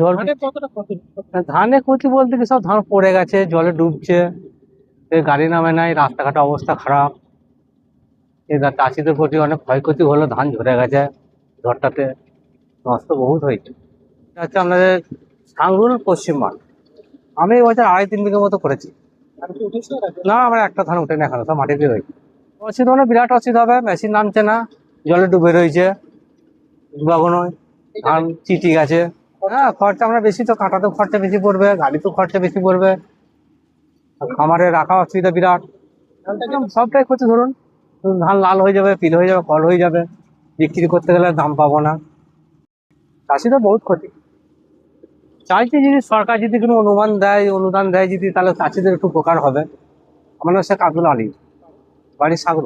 জল ধানে ক্ষতি বলতে কি, সব ধান পড়ে গেছে, জলে ডুবছে, গাড়ি নামে নাই, রাস্তাঘাটের অবস্থা খারাপ। এবার চাষিদের প্রতি অনেক ক্ষয়ক্ষতি হলো, ধান ঝরে গেছে ঝড়টাতে, নষ্ট বহুত হয়েছে। এটা হচ্ছে আমাদের সাংরুল পশ্চিমবঙ্গ। আমি এই বছর 2.5-3 বিঘে মতো করেছি। না, আমার একটা ধান উঠে না এখনো, সব মাটিতে রয়েছে। অসুবিধা মানে বিরাট অসুবিধা হবে, মেশিন নামছে না, জলে ডুবে রয়েছে বাগানো, ধান চিটি গেছে। হ্যাঁ, খরচা আমরা বেশি, তো কাটাতেও খরচা বেশি পড়বে, গাড়িতেও খরচা বেশি পড়বে, আর খামারে রাখা অসুবিধা বিরাট। সবটাই ক্ষতি। ধরুন ধান লাল হয়ে যাবে, পিল হয়ে যাবে, কল হয়ে যাবে, বিক্রি করতে গেলে দাম পাবো না, চাষিদের বহুত ক্ষতি। চাইছি যদি সরকার যদি কোনো অনুদান দেয় যদি, তাহলে চাষিদের একটু উপকার হবে। আমার নাম শেখ আব্দুল আলী, বাড়ির সাগর।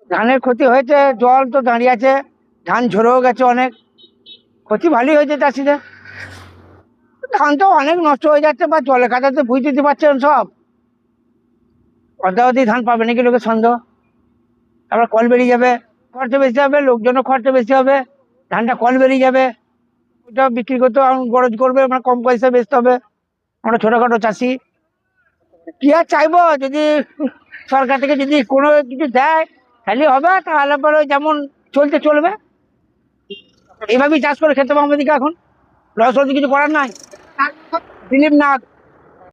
ধানের ক্ষতি হয়েছে, জল তো দাঁড়িয়ে আছে, ধান ঝরেও গেছে, অনেক ক্ষতি ভালোই হয়েছে চাষিদের। ধান তো অনেক নষ্ট হয়ে যাচ্ছে, বা জলে কাটাতে বুঝ দিতে পারছেন সব, অর্ধাবধি ধান পাবে নাকি লোকের সন্দেহ। তারপর কল বেরিয়ে যাবে, খরচা বেশি হবে, লোকজনের খরচা বেশি হবে, ধানটা কল বেরিয়ে যাবে, ওটা বিক্রি করতে গরজ করবে, মানে কম পয়সা বেচতে হবে। আমরা ছোটখাটো চাষি, কি আর চাইবো, যদি সরকার থেকে যদি কোনো কিছু দেয় তাহলে হবে, তাহলে পরে যেমন চলবে, এইভাবেই চাষ করে খেতে হবে আমাদেরকে। এখন লস হতে কিছু করার নাই। দিলীপ নাথ।